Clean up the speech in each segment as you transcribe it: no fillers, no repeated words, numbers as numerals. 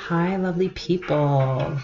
Hi, lovely people.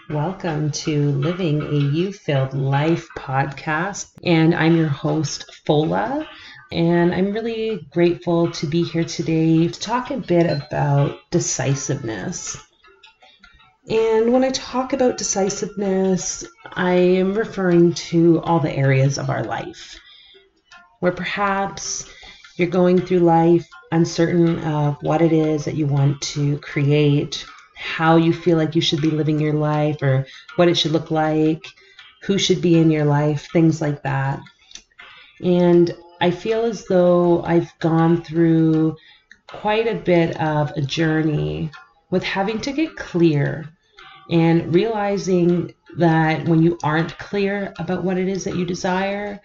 Welcome to Living a You-Filled Life podcast. And I'm your host, Fola. And I'm really grateful to be here today to talk a bit about decisiveness. And when I talk about decisiveness, I am referring to all the areas of our life where perhaps you're going through life uncertain of what it is that you want to create, how you feel like you should be living your life or what it should look like, who should be in your life, things like that. And I feel as though I've gone through quite a bit of a journey with having to get clear and realizing that when you aren't clear about what it is that you desire,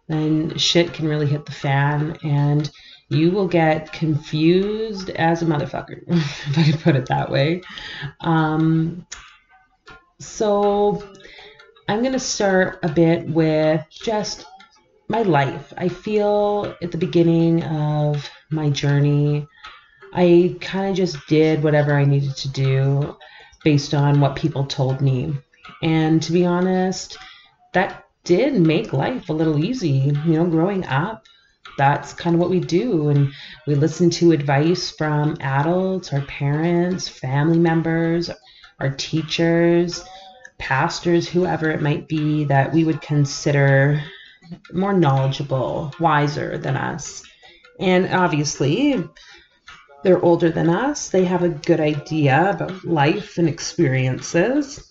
then shit can really hit the fan and you will get confused as a motherfucker, if I could put it that way. So I'm going to start a bit with just my life. I feel at the beginning of my journey, I kind of just did whatever I needed to do based on what people told me. And to be honest, that did make life a little easy. Growing up, that's kind of what we do. And we listen to advice from adults, our parents, family members, our teachers, pastors, whoever it might be that we would consider more knowledgeable, wiser than us. And obviously, they're older than us. They have a good idea about life and experiences.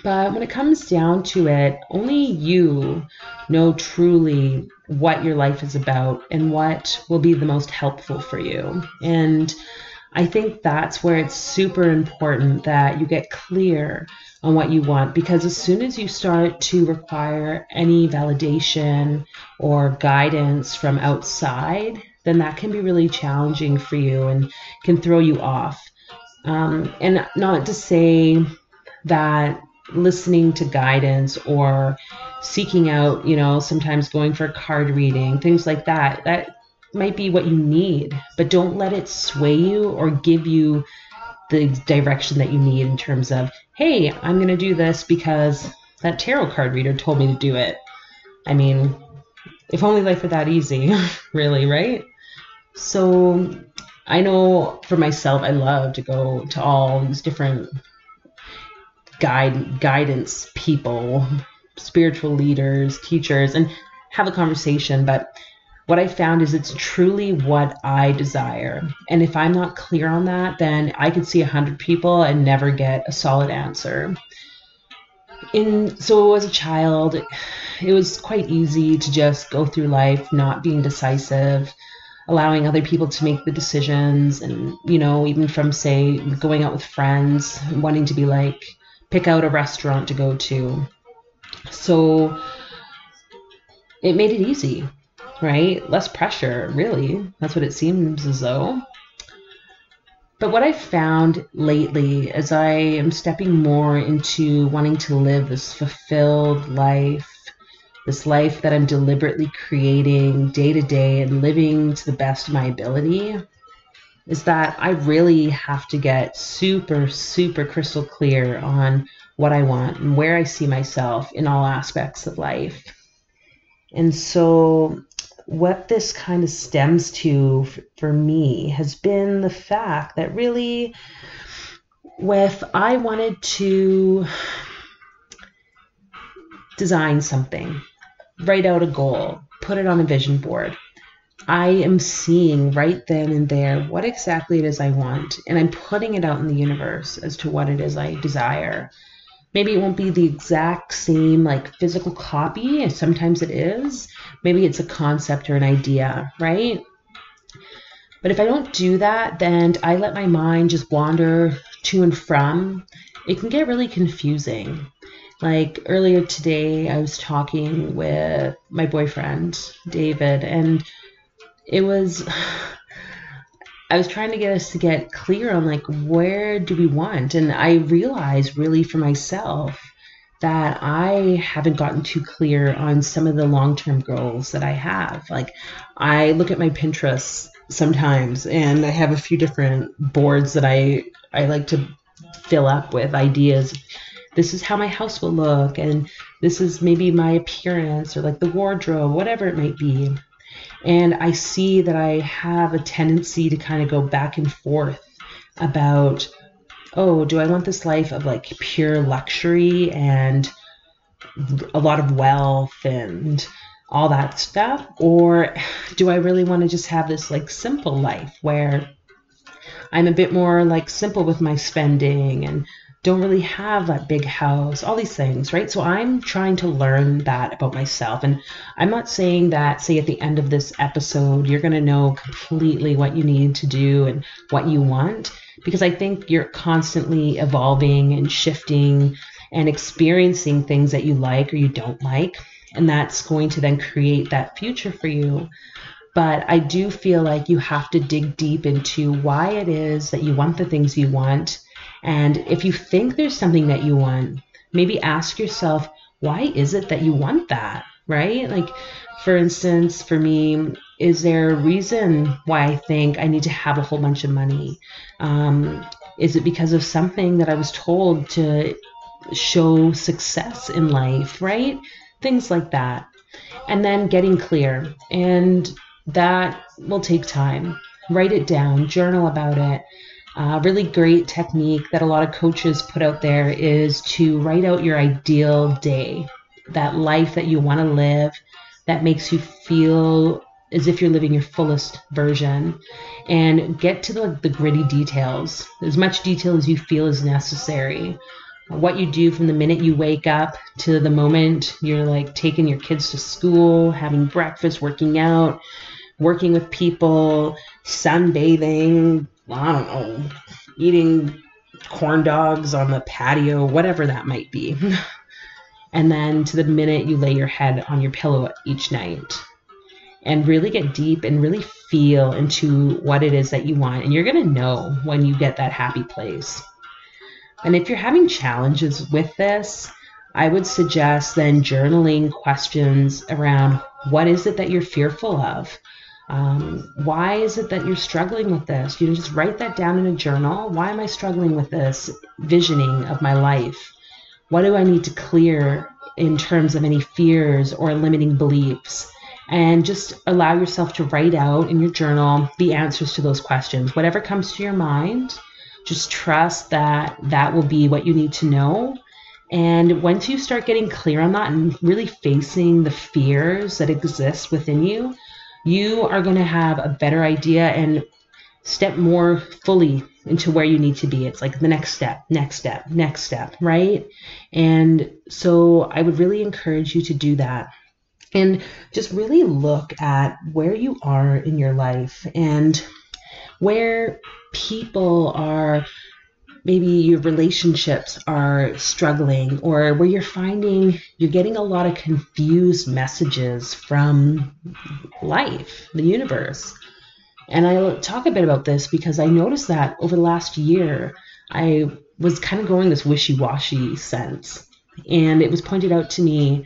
But when it comes down to it, only you know truly what your life is about and what will be the most helpful for you. And I think that's where it's super important that you get clear on what you want, because as soon as you start to require any validation or guidance from outside, then that can be really challenging for you and can throw you off. And not to say that listening to guidance or seeking out, sometimes going for a card reading, things like that might be what you need, but don't let it sway you or give you the direction that you need in terms of, hey, I'm going to do this because that tarot card reader told me to do it. I mean, if only life were that easy, really, right? So I know for myself, I love to go to all these different guidance people, spiritual leaders, teachers, and have a conversation. But what I found is it's truly what I desire. And if I'm not clear on that, then I could see 100 people and never get a solid answer. So as a child, it was quite easy to just go through life not being decisive, allowing other people to make the decisions. And, even from, say, going out with friends, wanting to be like, pick out a restaurant to go to. So it made it easy, right? Less pressure, really. That's what it seems as though. But what I found lately as I am stepping more into wanting to live this fulfilled life, this life that I'm deliberately creating day to day and living to the best of my ability, is that I really have to get super, super crystal clear on what I want and where I see myself in all aspects of life. And so what this kind of stems to for me has been the fact that really, if I wanted to design something, write out a goal, put it on a vision board, I am seeing right then and there what exactly it is I want, and I'm putting it out in the universe as to what it is I desire. Maybe it won't be the exact same physical copy. Sometimes it is. Maybe it's a concept or an idea, right? But if I don't do that, then I let my mind just wander to and from. It can get really confusing. Like earlier today, I was talking with my boyfriend, David, and I was trying to get us to get clear on where do we want? And I realized really for myself that I haven't gotten too clear on some of the long-term goals that I have. I look at my Pinterest sometimes, and I have a few different boards that I like to fill up with ideas. This is how my house will look, and this is maybe my appearance, or like the wardrobe, whatever it might be. And I see that I have a tendency to kind of go back and forth about, oh, do I want this life of like pure luxury and a lot of wealth and all that stuff? Or do I really want to just have this like simple life where I'm a bit more like simple with my spending and don't really have that big house, all these things, right? So I'm trying to learn that about myself. And I'm not saying that, say, at the end of this episode, you're going to know completely what you need to do and what you want, because I think you're constantly evolving and shifting and experiencing things that you like or you don't like. And that's going to then create that future for you. But I do feel like you have to dig deep into why it is that you want the things you want. And if you think there's something that you want, maybe ask yourself, why is it that you want that, right? Like, for instance, for me, is there a reason why I think I need to have a whole bunch of money? Is it because of something that I was told to show success in life, right? Things like that. And then getting clear. And that will take time. Write it down, journal about it. Really great technique that a lot of coaches put out there is to write out your ideal day, that life that you want to live, that makes you feel as if you're living your fullest version, and get to the gritty details, as much detail as you feel is necessary. What you do from the minute you wake up to the moment you're like taking your kids to school, having breakfast, working out, working with people, sunbathing, I don't know, eating corn dogs on the patio, whatever that might be. And then to the minute you lay your head on your pillow each night, and really get deep and really feel into what it is that you want. And you're going to know when you get that happy place. And if you're having challenges with this, I would suggest then journaling questions around what is it that you're fearful of? Why is it that you're struggling with this? You know, just write that down in a journal. Why am I struggling with this visioning of my life? What do I need to clear in terms of any fears or limiting beliefs? And just allow yourself to write out in your journal the answers to those questions. Whatever comes to your mind, just trust that that will be what you need to know. And once you start getting clear on that and really facing the fears that exist within you, you are going to have a better idea and step more fully into where you need to be. It's like the next step, right? And so I would really encourage you to do that. And just really look at where you are in your life and where people are, maybe your relationships are struggling, or where you're finding you're getting a lot of confused messages from life, the universe. And I talk a bit about this because I noticed that over the last year, I was kind of going this wishy-washy sense. And it was pointed out to me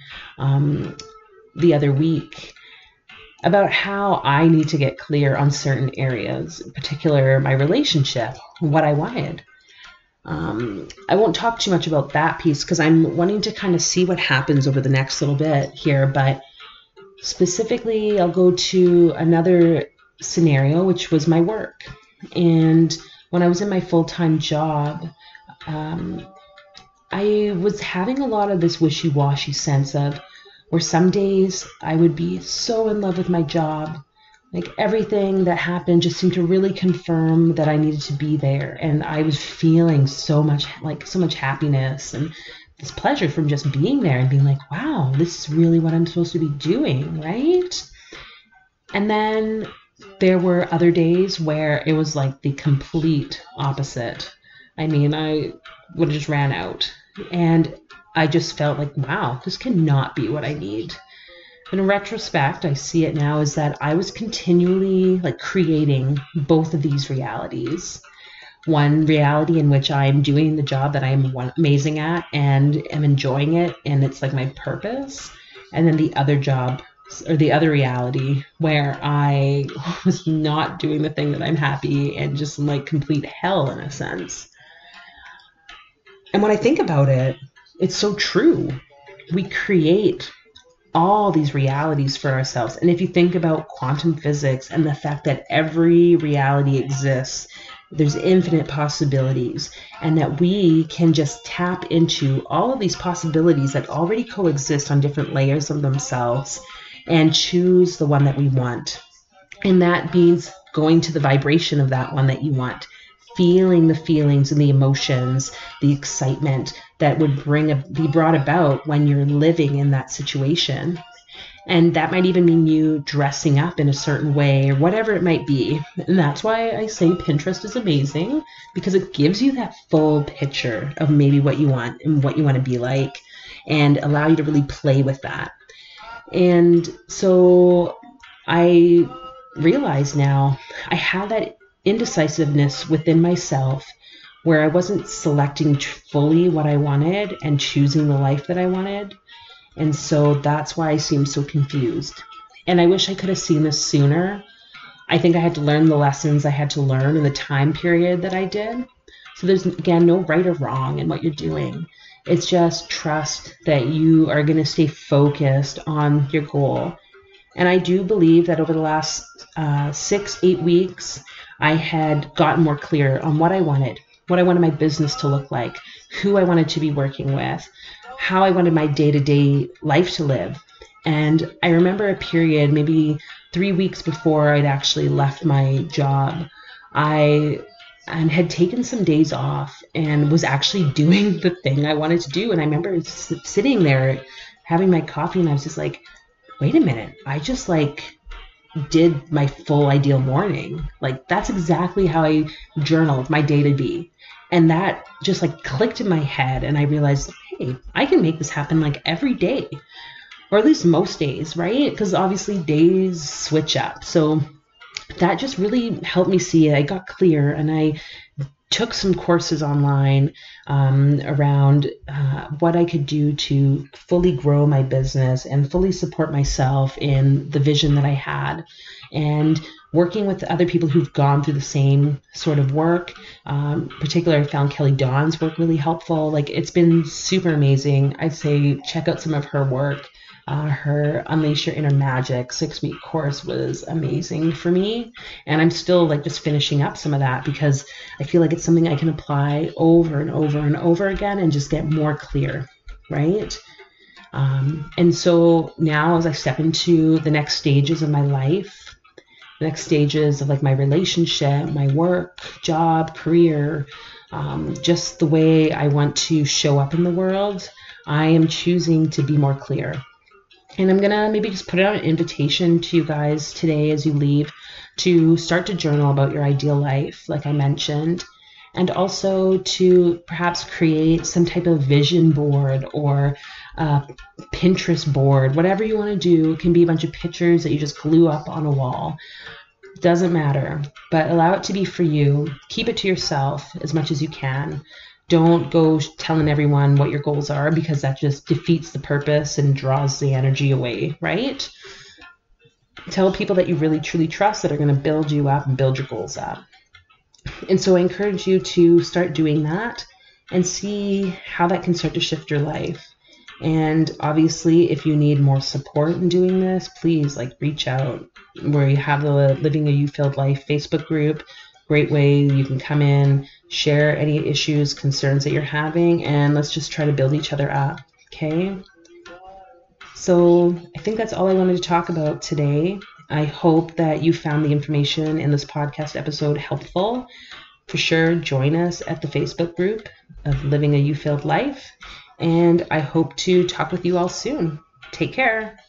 the other week about how I need to get clear on certain areas, in particular my relationship, what I wanted. I won't talk too much about that piece because I'm wanting to kind of see what happens over the next little bit here, but specifically I'll go to another scenario, which was my work. And when I was in my full-time job, I was having a lot of this wishy-washy sense of where some days I would be so in love with my job. Like everything that happened just seemed to really confirm that I needed to be there. And I was feeling so much happiness and this pleasure from just being there and being like, wow, this is really what I'm supposed to be doing, right? And then there were other days where it was like the complete opposite. I mean, I would have just ran out. And I just felt like, wow, this cannot be what I need. In retrospect, I see it now as that I was continually like creating both of these realities. One reality in which I'm doing the job that I am amazing at and am enjoying it, and it's like my purpose. And then the other job or the other reality where I was not doing the thing that I'm happy and just in like complete hell in a sense. And when I think about it, it's so true. We create all these realities for ourselves. And if you think about quantum physics and the fact that every reality exists, there's infinite possibilities, and that we can just tap into all of these possibilities that already coexist on different layers of themselves and choose the one that we want. And that means going to the vibration of that one that you want, feeling the feelings and the emotions, the excitement that would be brought about when you're living in that situation. And that might even mean you dressing up in a certain way or whatever it might be. And that's why I say Pinterest is amazing, because it gives you that full picture of maybe what you want and what you want to be like, and allow you to really play with that. And so I realize now I have that indecisiveness within myself where I wasn't selecting fully what I wanted and choosing the life that I wanted. And so that's why I seem so confused. And I wish I could have seen this sooner. I think I had to learn the lessons I had to learn in the time period that I did. So there's, again, no right or wrong in what you're doing. It's just trust that you are going to stay focused on your goal. And I do believe that over the last 6-8 weeks, I had gotten more clear on what I wanted my business to look like, who I wanted to be working with, how I wanted my day-to-day life to live. And I remember a period, maybe 3 weeks before I'd actually left my job, I had taken some days off and was actually doing the thing I wanted to do. And I remember sitting there having my coffee, and I was just like, wait a minute, I just did my full ideal morning. That's exactly how I journaled my day to be. And that just clicked in my head, and I realized, hey, I can make this happen every day, or at least most days, right? Because obviously days switch up. So that just really helped me see it. I got clear, and I took some courses online around what I could do to fully grow my business and fully support myself in the vision that I had. And working with other people who've gone through the same sort of work, particularly I found Kelly Dawn's work really helpful. It's been super amazing. I'd say check out some of her work. Her Unleash Your Inner Magic 6-week course was amazing for me. And I'm still just finishing up some of that, because I feel like it's something I can apply over and over and over again and just get more clear, right? And so now as I step into the next stages of my life, the next stages of my relationship, my work, job, career, just the way I want to show up in the world, I am choosing to be more clear. And I'm going to maybe just put out an invitation to you guys today as you leave to start to journal about your ideal life, like I mentioned, and also to perhaps create some type of vision board or Pinterest board, whatever you want to do. It can be a bunch of pictures that you just glue up on a wall. Doesn't matter, but allow it to be for you. Keep it to yourself as much as you can. Don't go telling everyone what your goals are, because that just defeats the purpose and draws the energy away, right? Tell people that you really truly trust that are going to build you up and build your goals up. And so I encourage you to start doing that and see how that can start to shift your life. And obviously, if you need more support in doing this, please reach out. Where you have the Living a You-Filled Life Facebook group. Great way you can come in, share any issues, concerns that you're having, and let's just try to build each other up, okay? So I think that's all I wanted to talk about today. I hope that you found the information in this podcast episode helpful. For sure, join us at the Facebook group of Living a You-Filled Life, and I hope to talk with you all soon. Take care.